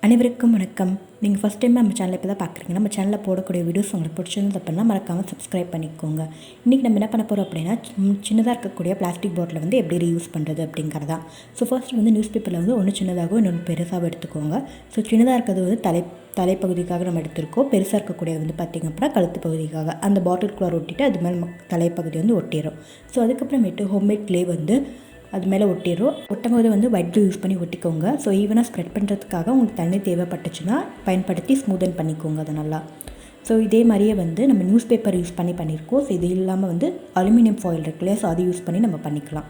அனைவருக்கும் வணக்கம். நீங்கள் ஃபஸ்ட் டைம் நம்ம சேனலை இப்போ தான் பார்க்குறீங்க. நம்ம சேனலில் போடக்கூடிய வீடியோஸ் உங்களுக்கு பிடிச்சிருந்து அப்படின்னா மறக்காமல் சப்ஸ்கிரைப் பண்ணிக்கோங்க. இன்றைக்கி நம்ம என்ன பண்ண போகிறோம் அப்படின்னா, சின்னதாக இருக்கக்கூடிய பிளாஸ்டிக் பாட்டிலை வந்து எப்படி ரீயூஸ் பண்ணுறது அப்படிங்கிறதா. ஸோ ஃபர்ஸ்ட் வந்து நியூஸ் பேப்பரில் வந்து ஒன்று சின்னதாகவும் இன்னொன்று பெருசாகவும் எடுத்துக்கோங்க. ஸோ சின்னதாக இருக்கிறது வந்து தலைப்பகுதிக்காக நம்ம எடுத்திருக்கோம். பெருசாக இருக்கக்கூடியது வந்து பார்த்திங்க அப்படின்னா கழுத்து பகுதிக்காக. அந்த பாட்டிலுக்குள்ளே ஒட்டிட்டு அது மேலே தலைப்பகுதி வந்து ஒட்டிடும். ஸோ அதுக்கப்புறமேட்டு ஹோம்மேட் க்ளே வந்து அது மேலே ஒட்டிடும். ஒட்டும்போது வந்து ஒயிட் க்ளூ யூஸ் பண்ணி ஒட்டிக்கோங்க. ஸோ ஈவனாக ஸ்ப்ரெட் பண்ணுறதுக்காக உங்களுக்கு தண்ணி தேவைப்பட்டுச்சுன்னா பயன்படுத்தி ஸ்மூதன் பண்ணிக்கோங்க அதை நல்லா. ஸோ இதே மாதிரியே வந்து நம்ம நியூஸ் பேப்பர் யூஸ் பண்ணியிருக்கோம். ஸோ இது இல்லாமல் வந்து அலுமினியம் ஃபாயில் இருக்கு இல்லையா, ஸோ அதை யூஸ் பண்ணி நம்ம பண்ணிக்கலாம்.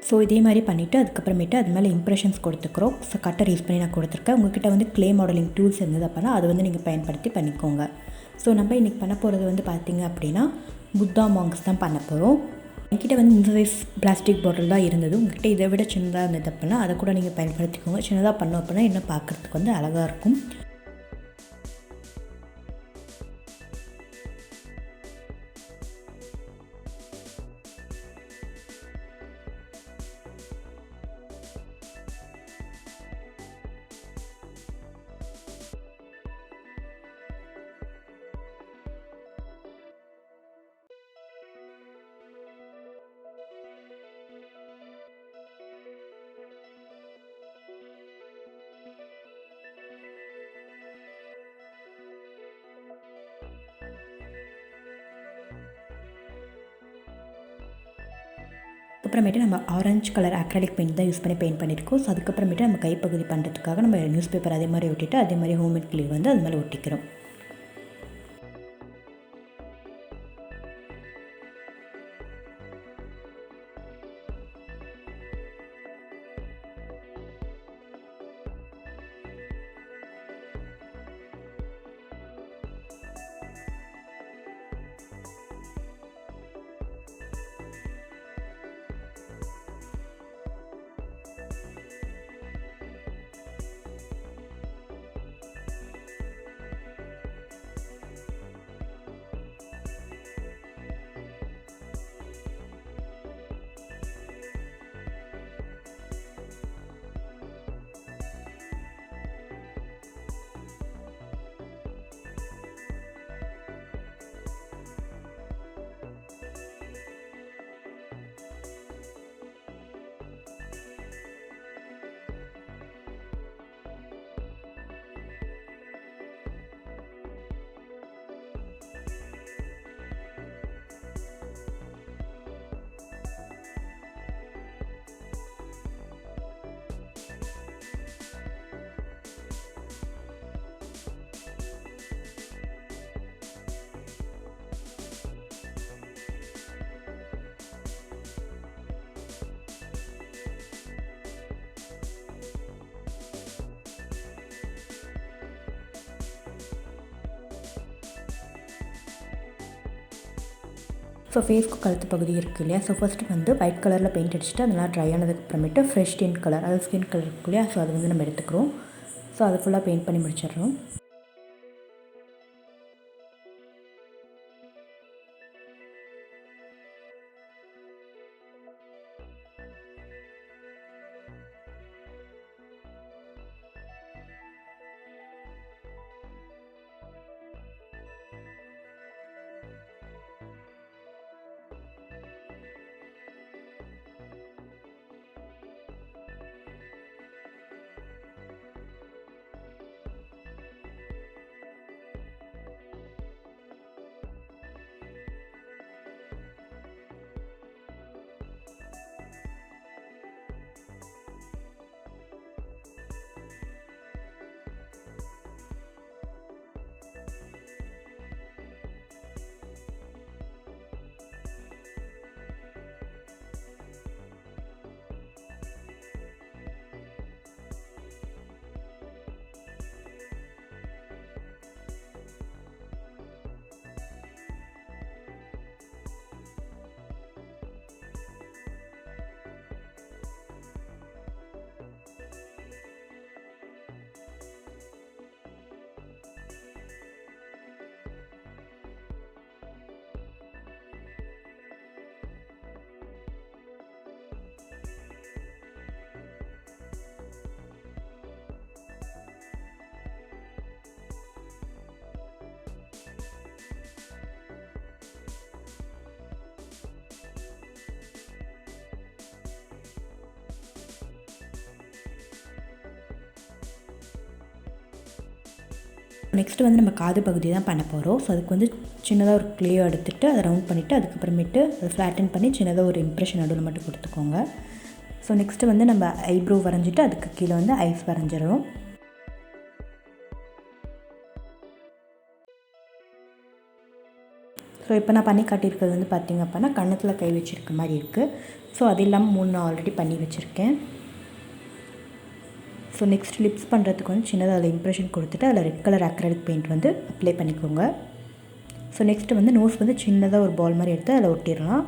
ஸோ இதே மாதிரி பண்ணிவிட்டு அதுக்கப்புறமேட்டு அது மேலே இம்ப்ரெஷன்ஸ் கொடுத்துக்கிறோம். ஸோ கட்டர் யூஸ் பண்ணி நான் கொடுத்துருக்கேன். உங்கள்கிட்ட வந்து க்ளே மாடலிங் டூல்ஸ் இருந்தது அப்படின்னா அதை வந்து நீங்கள் பயன்படுத்தி பண்ணிக்கோங்க. ஸோ நம்ம இன்றைக்கி பண்ண போகிறது வந்து பார்த்திங்க அப்படின்னா புத்தா மாங்க்ஸ் தான் பண்ண போகிறோம். என்கிட்ட வந்து இந்த சைஸ் பிளாஸ்டிக் பாட்டில் தான் இருந்தது. உங்கள்கிட்ட இதை விட சின்னதாக இருந்தது அப்படின்னா அதை கூட நீங்கள் பயன்படுத்திக்கோங்க. சின்னதாக பண்ணோம் அப்படின்னா இன்னும் பார்க்குறதுக்கு வந்து அழகாக இருக்கும். அதுக்கப்புறமேட்டு நம்ம ஆரஞ்சு கலர் அக்ரலிக் பெயிண்ட் தான் யூஸ் பண்ணி பெயிண்ட் பண்ணியிருக்கோம். ஸோ அதுக்கப்புறமேட்டு நம்ம கைப்பகுதி பண்ணுறதுக்காக நம்ம நியூஸ் பேப்பர் அதே மாதிரி ஒட்டிட்டு அதே மாதிரி ஹோம்மேட் க்ளே வந்து அது மேலே ஒட்டிக்கிறோம். ஸோ ஃபேஸ்க்கு கழுத்து பகுதி இருக்குது இல்லையா, ஸோ ஃபஸ்ட்டு வந்து ஒயிட் கலரில் பெயிண்ட் அடிச்சுட்டு அதெல்லாம் ட்ரை ஆனதுக்கு அப்புறமேட்டு ஃப்ரெஷ் ஸ்கின் கலர், அது ஸ்கின் கலர் இருக்கு இல்லையா, ஸோ அது வந்து நம்ம எடுத்துக்கிறோம். ஸோ அது ஃபுல்லாக பெயிண்ட் பண்ணி முடிச்சிடுறோம். நெக்ஸ்ட்டு வந்து நம்ம காது பகுதி தான் பண்ண போகிறோம். ஸோ அதுக்கு வந்து சின்னதாக ஒரு க்ளேயோ எடுத்துகிட்டு அதை ரவுண்ட் பண்ணிவிட்டு அதுக்கப்புறமேட்டு அதை ஃப்ளாட்டன் பண்ணி சின்னதாக ஒரு இம்ப்ரெஷன் நடுவில் மட்டும் கொடுத்துக்கோங்க. ஸோ நெக்ஸ்ட்டு வந்து நம்ம ஐப்ரோ வரைஞ்சிட்டு அதுக்கு கீழே வந்து ஐஸ் வரைஞ்சிடும். ஸோ இப்போ நான் பண்ணி காட்டியிருக்கிறது வந்து பார்த்திங்க அப்படின்னா கன்னத்தில் கை வச்சுருக்க மாதிரி இருக்குது. ஸோ அது இல்லாமல் 3 நான் ஆல்ரெடி பண்ணி வச்சுருக்கேன். ஸோ நெக்ஸ்ட் லிப்ஸ் பண்ணுறதுக்கு வந்து சின்னதாக அதில் இம்ப்ரெஷன் கொடுத்துட்டு அதில் ரெட் கலர் அக்ரிலிக் பெயிண்ட் வந்து அப்ளை பண்ணிக்கோங்க. ஸோ நெக்ஸ்ட்டு வந்து நோஸ் வந்து சின்னதாக ஒரு பால் மாதிரி எடுத்து அதில் ஒட்டிடலாம்.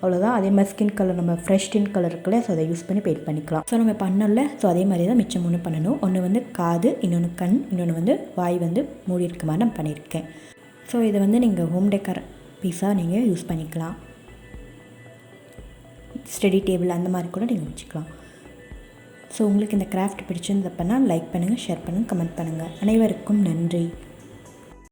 அவ்வளோதான். அதே மாதிரி ஸ்கின் கலர் நம்ம ஃப்ரெஷ் ஸ்கின் கலர் இருக்குல்ல, ஸோ அதை யூஸ் பண்ணி பெயிண்ட் பண்ணிக்கலாம். ஸோ நம்ம பண்ணல, ஸோ அதே மாதிரி தான் மிச்சம் 3 பண்ணணும். ஒன்று வந்து காது, இன்னொன்று கண், இன்னொன்று வந்து வாய் வந்து மூடி இருக்க மாதிரி நான் பண்ணியிருக்கேன். ஸோ இதை வந்து நீங்கள் ஹோம் டெக்கர் பீஸாக நீங்கள் யூஸ் பண்ணிக்கலாம். ஸ்டடி டேபிள் அந்த மாதிரி கூட நீங்கள் வச்சுக்கலாம். ஸோ உங்களுக்கு இந்த கிராஃப்ட் பிடிச்சிருந்தப்பன்னா லைக் பண்ணுங்கள், ஷேர் பண்ணுங்கள், கமெண்ட் பண்ணுங்கள். அனைவருக்கும் நன்றி.